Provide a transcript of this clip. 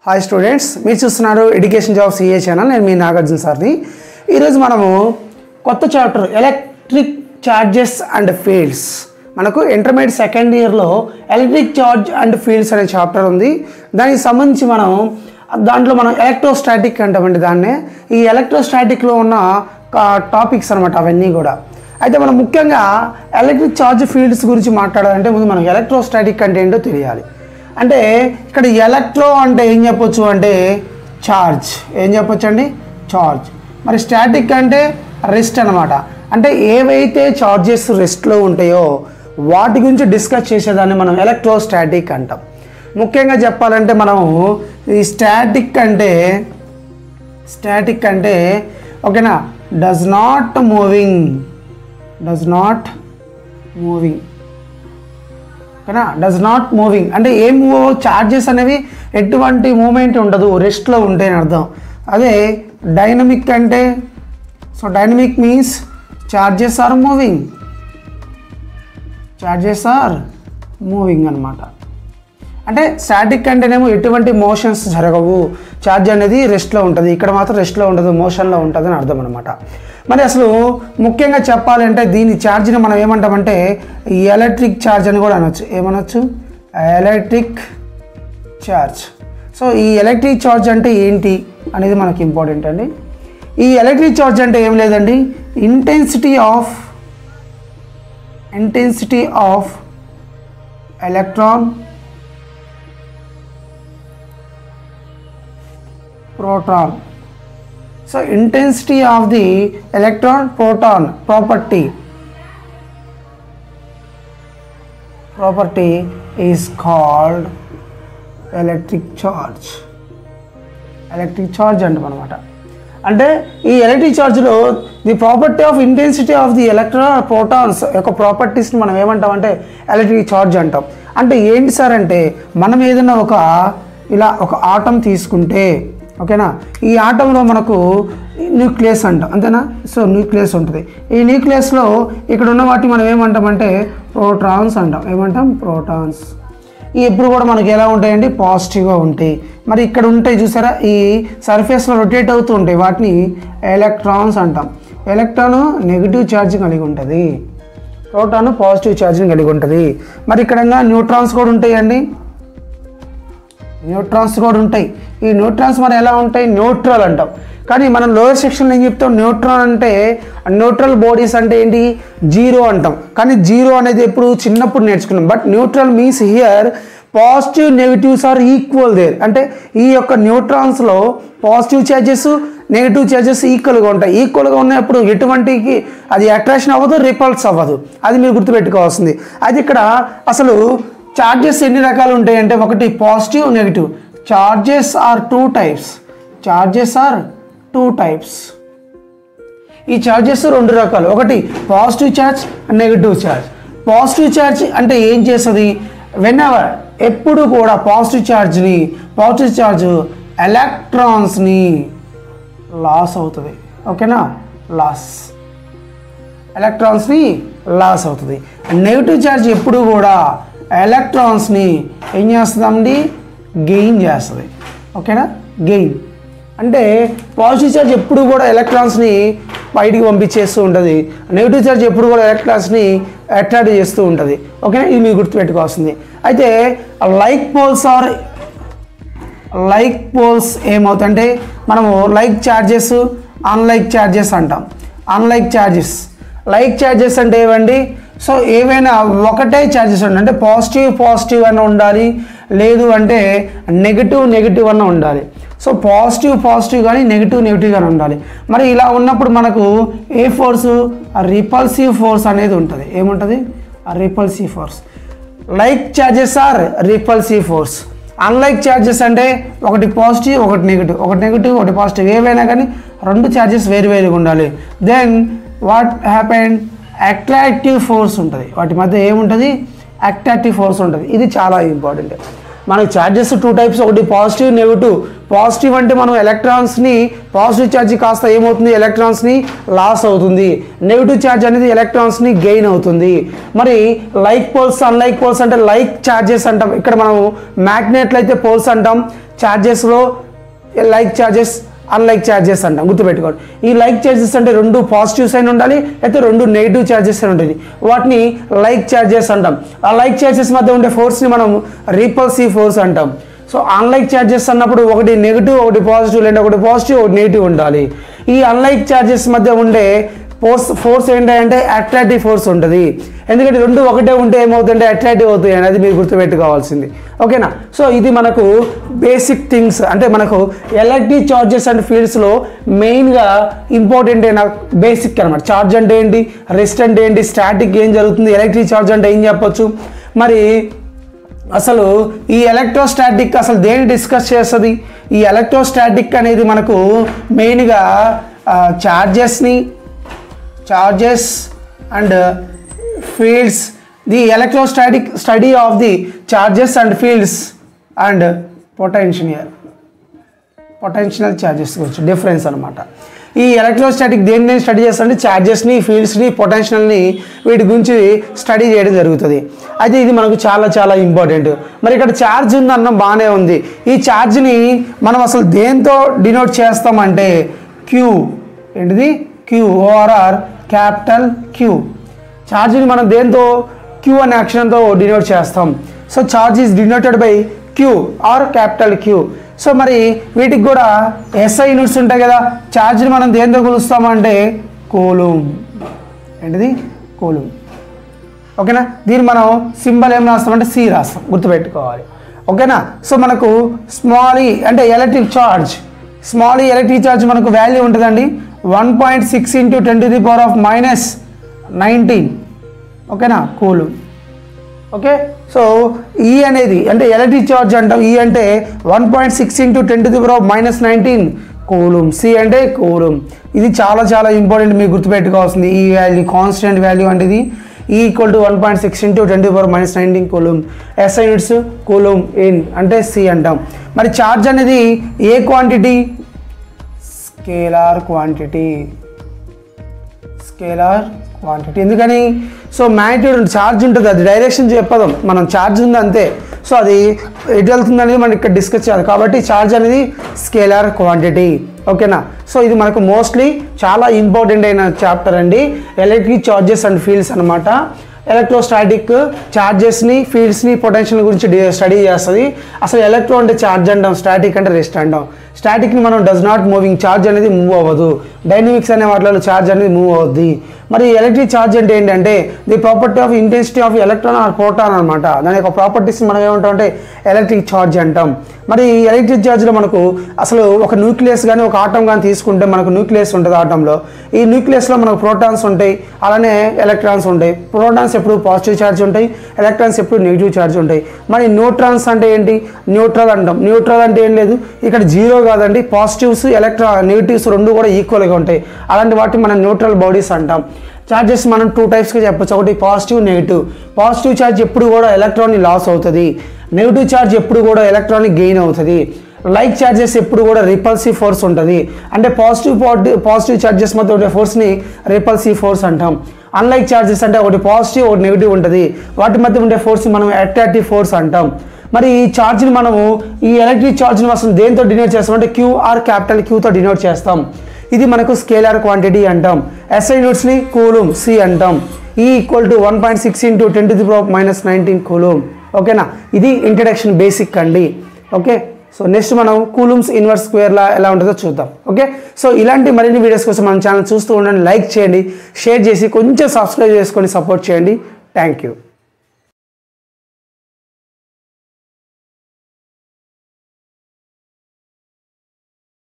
Hi students, మీరు చూస్తున్నారు education jobs EA channel. నేను మీ నాగార్జున సార్ని. ఈరోజు మనము కొత్త chapter electric charges and fields, మనకు ఇంటర్మీడియట్ సెకండ్ ఇయర్లో ఎలక్ట్రిక్ ఛార్జ్ అండ్ ఫీల్డ్స్ అనే చాప్టర్ ఉంది. దానికి సంబంధించి దాంట్లో మనం ఎలక్ట్రోస్టాటిక్ అంటామండి. దాన్నే ఈ ఎలక్ట్రోస్టాటిక్లో ఉన్న టాపిక్స్ అనమాట అవన్నీ కూడా. అయితే మనం ముఖ్యంగా ఎలక్ట్రిక్ ఛార్జ్ ఫీల్డ్స్ గురించి మాట్లాడాలంటే ముందు మనం ఎలక్ట్రోస్టాటిక్ అంటే ఏంటో తెలియాలి. అంటే ఇక్కడ ఎలక్ట్రో అంటే ఏం చెప్పొచ్చు అంటే ఛార్జ్, ఏం చెప్పొచ్చు అండి ఛార్జ్. మరి స్టాటిక్ అంటే రెస్ట్ అనమాట. అంటే ఏవైతే ఛార్జెస్ రెస్ట్లో ఉంటాయో వాటి గురించి డిస్కస్ చేసేదాన్ని మనం ఎలక్ట్రోస్టాటిక్ అంటాం. ముఖ్యంగా చెప్పాలంటే మనము ఈ స్టాటిక్ అంటే ఓకేనా, డస్ నాట్ మూవింగ్ ఓకేనా. డస్ నాట్ మూవింగ్ అంటే ఏం ఛార్జెస్ అనేవి ఎటువంటి మూమెంట్ ఉండదు, రెస్ట్లో ఉంటాయి అని అర్థం. అదే డైనమిక్ అంటే, so dynamic means charges are moving అనమాట. అంటే స్టాటిక్ అంటేనేమో ఎటువంటి మోషన్స్ జరగవు, ఛార్జ్ అనేది రెస్ట్లో ఉంటుంది. ఇక్కడ మాత్రం రెస్ట్లో ఉండదు, మోషన్లో ఉంటుంది అని అర్థం అనమాట. మరి అసలు ముఖ్యంగా చెప్పాలంటే దీని ఛార్జ్ని మనం ఏమంటామంటే ఎలక్ట్రిక్ ఛార్జ్ అని కూడా అనొచ్చు. ఏమనొచ్చు? Electric charge. సో ఈ ఎలక్ట్రిక్ ఛార్జ్ అంటే ఏంటి అనేది మనకి ఇంపార్టెంట్ అండి. ఈ ఎలక్ట్రిక్ ఛార్జ్ అంటే ఏం లేదండి, intensity of electron, proton. So intensity of the electron proton property is called electric charge. Electric charge అంటామన్నమాట. అంటే ఈ ఎలక్ట్రిక్ ఛార్జ్లో the property of intensity of the electron protons యొక్క ప్రాపర్టీస్ని మనం ఏమంటామంటే ఎలక్ట్రిక్ ఛార్జ్ అంటాం. అంటే ఏంటి సార్ అంటే మనం ఏదైనా ఒక ఆటం తీసుకుంటే ఓకేనా, ఈ ఆటంలో మనకు న్యూక్లియస్ అంటాం, అంతేనా. సో న్యూక్లియస్ ఉంటుంది. ఈ న్యూక్లియస్లో ఇక్కడ ఉన్న వాటిని మనం ఏమంటామంటే ప్రోటాన్స్ అంటాం. ఏమంటాం? ప్రోటాన్స్. ఈ ఎప్పుడు కూడా మనకి ఎలా ఉంటాయండి, పాజిటివ్గా ఉంటాయి. మరి ఇక్కడ ఉంటాయి చూసారా, ఈ సర్ఫేస్లో రొటేట్ అవుతూ ఉంటాయి, వాటిని ఎలక్ట్రాన్స్ అంటాం. ఎలక్ట్రాన్ నెగిటివ్ ఛార్జ్ కలిగి ఉంటుంది, ప్రోటాన్ పాజిటివ్ ఛార్జ్ని కలిగి ఉంటుంది. మరి ఇక్కడ న్యూట్రాన్స్ కూడా ఉంటాయండి, న్యూట్రాన్స్ కూడా ఉంటాయి. ఈ న్యూట్రాన్స్ మరి ఎలా ఉంటాయి, న్యూట్రల్ అంటాం. కానీ మనం లోయర్ సెక్షన్లో ఏం చెప్తాం, న్యూట్రాన్ అంటే న్యూట్రల్ బాడీస్ అంటే ఏంటి, జీరో అంటాం. కానీ జీరో అనేది ఎప్పుడు చిన్నప్పుడు నేర్చుకున్నాం. But neutral means here positive negatives are equal there. అంటే ఈ యొక్క న్యూట్రాన్స్లో పాజిటివ్ ఛార్జెస్ నెగిటివ్ ఛార్జెస్ ఈక్వల్గా ఉంటాయి. ఈక్వల్గా ఉన్నప్పుడు ఎటువంటికి అది అట్రాక్షన్ అవ్వదు, రిపల్స్ అవ్వదు. అది మీరు గుర్తుపెట్టుకోవాల్సింది. అది ఇక్కడ అసలు చార్జెస్ ఎన్ని రకాలు ఉంటాయంటే, ఒకటి positive, negative. Charges are two types. ఈ చార్జెస్ రెండు రకాలు, ఒకటి positive charge, negative charge. Positive charge అంటే ఏం చేస్తుంది, వెనెవర్ ఎప్పుడు కూడా పాజిటివ్ ఛార్జ్ ఎలక్ట్రాన్స్ని లాస్ అవుతుంది. ఓకేనా, ఎలక్ట్రాన్స్ని లాస్ అవుతుంది. నెగిటివ్ ఛార్జ్ ఎప్పుడు కూడా ఎలక్ట్రాన్స్ని ఏం చేస్తుందండి, గెయిన్ చేస్తుంది. ఓకేనా, గెయిన్ అంటే పాజిటివ్ ఛార్జ్ ఎప్పుడు కూడా ఎలక్ట్రాన్స్ని బయటికి పంపించేస్తూ ఉంటుంది, నెగిటివ్ ఛార్జ్ ఎప్పుడు కూడా ఎలక్ట్రాన్స్ని అట్రాక్ట్ చేస్తూ ఉంటుంది. ఓకేనా, ఇది మీరు గుర్తుపెట్టుకోవాల్సింది. అయితే లైక్ పోల్స్ ఏమవుతుందంటే మనము లైక్ ఛార్జెస్, అన్లైక్ ఛార్జెస్ అంటాం. లైక్ ఛార్జెస్ అంటే ఏవండి, సో ఏవైనా ఒకటే ఛార్జెస్ ఉండాలి. అంటే పాజిటివ్ అన్న ఉండాలి, లేదు అంటే నెగిటివ్ అన్న ఉండాలి. సో పాజిటివ్ కానీ నెగిటివ్ కానీ ఉండాలి. మరి ఇలా ఉన్నప్పుడు మనకు ఏ ఫోర్సు, రిపల్సివ్ ఫోర్స్ అనేది ఉంటుంది. ఏముంటుంది, repulsive force. Like charges are repulsive force. Unlike charges అంటే ఒకటి పాజిటివ్, ఒకటి నెగిటివ్, ఒకటి పాజిటివ్. ఏవైనా కానీ రెండు ఛార్జెస్ వేరుగా ఉండాలి. Then what happened, attractive force ఉంటుంది. వాటి మధ్య ఏముంటుంది, అట్రాక్టివ్ ఫోర్స్ ఉంటుంది. ఇది చాలా ఇంపార్టెంట్. మనకి ఛార్జెస్ 2 టైప్స్, ఒకటి పాజిటివ్ నెగిటివ్. పాజిటివ్ అంటే మనం ఎలక్ట్రాన్స్ని పాజిటివ్ ఛార్జ్ కాస్త ఏమవుతుంది, ఎలక్ట్రాన్స్ని లాస్ అవుతుంది. నెగిటివ్ ఛార్జ్ అనేది ఎలక్ట్రాన్స్ని గెయిన్ అవుతుంది. మరి లైక్ పోల్స్ అన్లైక్ పోల్స్ అంటే లైక్ ఛార్జెస్ అంటాం. ఇక్కడ మనం మ్యాగ్నెట్లు అయితే పోల్స్ అంటాం, ఛార్జెస్లో లైక్ ఛార్జెస్ అన్లైక్ ఛార్జెస్ అంటాం. గుర్తుపెట్టుకోండి. ఈ లైక్ ఛార్జెస్ అంటే 2 పాజిటివ్ సైన్ ఉండాలి, అయితే 2 నెగిటివ్ ఛార్జెస్ అని ఉంటుంది. వాటిని లైక్ ఛార్జెస్ అంటాం. ఆ లైక్ ఛార్జెస్ మధ్య ఉండే ఫోర్స్ని మనం రిపల్సివ్ ఫోర్స్ అంటాం. సో అన్లైక్ ఛార్జెస్ అన్నప్పుడు ఒకటి నెగిటివ్ ఒకటి పాజిటివ్, లేదా ఒకటి పాజిటివ్ ఒకటి నెగిటివ్ ఉండాలి. ఈ అన్లైక్ ఛార్జెస్ మధ్య ఉండే ఫోర్స్ ఏంటంటే అట్రాక్టివ్ ఫోర్స్ ఉంటుంది. ఎందుకంటే 2 ఒకటే ఉంటే ఏమవుతుందంటే అట్రాక్టివ్ అవుతాయి అనేది మీరు గుర్తుపెట్టుకోవాల్సింది. ఓకేనా. సో ఇది మనకు బేసిక్ థింగ్స్, అంటే మనకు ఎలక్ట్రిక్ చార్జెస్ అండ్ ఫీల్డ్స్లో మెయిన్గా ఇంపార్టెంట్ అయిన బేసిక్ అనమాట. ఛార్జ్ అంటే ఏంటి, రెస్ట్ అంటే ఏంటి, స్టాటిక్ ఏం జరుగుతుంది, ఎలక్ట్రిక్ ఛార్జ్ అంటే ఏం చెప్పొచ్చు. మరి అసలు ఈ ఎలక్ట్రోస్టాటిక్ అసలు దేన్ని డిస్కస్ చేస్తుంది? ఈ ఎలక్ట్రోస్టాటిక్ అనేది మనకు మెయిన్గా charges and fields, the electrostatic study of the charges and fields and potential charges గురించి డిఫరెన్స్ అనమాట. ఈ ఎలక్ట్రోస్టాటిక్ దేన్ని స్టడీ చేస్తారంటే ఛార్జెస్ని, ఫీల్డ్స్ని, పొటెన్షియల్ని, వీటి గురించి స్టడీ చేయడం జరుగుతుంది. అయితే ఇది మనకు చాలా చాలా ఇంపార్టెంట్. మరి ఇక్కడ ఛార్జ్ ఉందన్న బాగానే ఉంది. ఈ ఛార్జ్ని మనం అసలు దేంతో డినోట్ చేస్తామంటే క్యూ, ఏంటిది క్యూ, ఓఆర్ఆర్ క్యాపిటల్ క్యూ. ఛార్జ్ని మనం దేంతో క్యూ అనే అక్షరంతో డినోట్ చేస్తాం. So charge is denoted by q or capital q. So మరి వీటికి కూడా ఎస్ఐ యూనిట్స్ ఉంటాయి కదా. ఛార్జ్ని మనం దేంతో కొలుస్తామంటే కూలుమ్, ఏంటిది కూలుమ్. ఓకేనా. దీన్ని మనం సింబల్ ఏం రాస్తామంటే సి రాస్తాం, గుర్తుపెట్టుకోవాలి. ఓకేనా. సో మనకు స్మాల్ ఈ అంటే ఎలక్ట్రిక్ ఛార్జ్, స్మాల్ ఈ ఎలక్ట్రిక్ ఛార్జ్ మనకు వాల్యూ ఉంటుందండి 1.6 × 10⁻⁹ ఓకేనా కూలుమ్. ఓకే. సో ఈ అనేది అంటే ఎలక్ట్రిక్ ఛార్జ్ అంటాం. ఈ అంటే 1.6 × 10⁻⁹ కూలుమ్. సి అంటే కూలుమ్. ఇది చాలా చాలా ఇంపార్టెంట్, మీకు గుర్తుపెట్టుకోవాల్సింది. ఈ వాల్యూ కాన్స్టెంట్ వాల్యూ అంటే ఇది E = 1.6 × 10⁻⁹ కూలుమ్. ఎస్ఐ యూనిట్స్ కూలుమ్ ఇన్ అంటే సి అంటాం. మరి ఛార్జ్ అనేది ఏ క్వాంటిటీ, స్కేలార్ క్వాంటిటీ. ఎందుకని, సో మ్యాగ్నిట్యూడ్ ఛార్జ్ ఉంటుంది, అది డైరెక్షన్ చెప్పదాం మనం. ఛార్జ్ ఉంది అంతే. సో అది ఎటు వెళ్తుంది అనేది మనం ఇక్కడ డిస్కస్ చేయాలి. కాబట్టి ఛార్జ్ అనేది స్కేలార్ క్వాంటిటీ. ఓకేనా. సో ఇది మనకు మోస్ట్లీ చాలా ఇంపార్టెంట్ అయిన చాప్టర్ అండి, ఎలక్ట్రిక్ చార్జెస్ అండ్ ఫీల్డ్స్ అనమాట. ఎలక్ట్రోస్టాటిక్ ఛార్జెస్ని, ఫీల్డ్స్ని, పొటెన్షియల్ గురించి స్టడీ చేస్తుంది. అసలు ఎలక్ట్రో అంటే ఛార్జ్ అంటాం, స్టాటిక్ అంటే రెస్ట్ అంటాం. స్టాటిక్ని మనం డస్ నాట్ మూవింగ్, ఛార్జ్ అనేది మూవ్ అవ్వదు. డైనమిక్స్ అనే వాటిలో ఛార్జ్ అనేది మూవ్ అవుద్ది. మరి ఎలక్ట్రిక్ ఛార్జ్ అంటే ఏంటంటే the property of intensity of electron or proton అనమాట. దాని యొక్క ప్రాపర్టీస్ మనం ఏమంటాం అంటే ఎలక్ట్రిక్ ఛార్జ్ అంటాం. మరి ఎలక్ట్రిక్ ఛార్జ్లో మనకు అసలు ఒక న్యూక్లియస్ కానీ ఒక ఆటం కానీ తీసుకుంటే మనకు న్యూక్లియస్ ఉంటుంది ఆటంలో. ఈ న్యూక్లియస్లో మనకు ప్రోటాన్స్ ఉంటాయి, అలానే ఎలక్ట్రాన్స్ ఉంటాయి. ప్రోటాన్స్ ఎప్పుడు పాజిటివ్ ఛార్జ్ ఉంటాయి, ఎలక్ట్రాన్స్ ఎప్పుడు నెగిటివ్ ఛార్జ్ ఉంటాయి. మరి న్యూట్రాన్స్ అంటే ఏంటి, న్యూట్రల్ అంటాం. న్యూట్రల్ అంటే ఏం లేదు, ఇక్కడ జీరో కాదండి, పాజిటివ్స్ నెగిటివ్స్ రెండు కూడా ఈక్వల్గా ఉంటాయి. అలాంటి వాటిని మనం న్యూట్రల్ బాడీస్ అంటాం. ఛార్జెస్ మనం 2 టైప్స్గా చెప్పచ్చు. ఒకటి పాజిటివ్, నెగిటివ్. పాజిటివ్ ఛార్జ్ ఎప్పుడు కూడా ఎలక్ట్రాన్ని లాస్ అవుతుంది, నెగిటివ్ ఛార్జ్ ఎప్పుడు కూడా ఎలక్ట్రాన్ని గెయిన్ అవుతుంది. లైక్ ఛార్జెస్ ఎప్పుడు కూడా రిపల్సివ్ ఫోర్స్ ఉంటుంది, అంటే పాజిటివ్ ఛార్జెస్ మధ్య ఉండే ఫోర్స్ని రిపల్సివ్ ఫోర్స్ అంటాం. అన్లైక్ ఛార్జెస్ అంటే ఒకటి పాజిటివ్ ఒకటి నెగిటివ్ ఉంటుంది, వాటి మధ్య ఉండే ఫోర్స్ని మనం అట్రాక్టివ్ ఫోర్స్ అంటాం. మరి ఈ ఛార్జ్ని మనము ఈ ఎలక్ట్రిక్ ఛార్జ్ని అసలు దేంతో డినోట్ చేస్తామంటే క్యూ ఆర్ క్యాపిటల్ క్యూతో డినోట్ చేస్తాం. ఇది మనకు స్కేలార్ క్వాంటిటీ అంటాం. ఎస్ఐ యూనిట్స్ని కూలుమ్, సి అంటాం. E = 1.6 × 10⁻⁹ కూలుమ్. ఓకేనా. ఇది ఇంట్రడక్షన్ బేసిక్ అండి. ఓకే. సో నెక్స్ట్ మనం కూలుమ్స్ ఇన్వర్స్ స్క్వేర్లా ఎలా ఉంటుందో చూద్దాం. ఓకే. సో ఇలాంటి మరిన్ని వీడియోస్ కోసం మన ఛానల్ చూస్తూ ఉండండి. లైక్ చేయండి, షేర్ చేసి కొంచెం సబ్స్క్రైబ్ చేసుకొని సపోర్ట్ చేయండి. Thank you.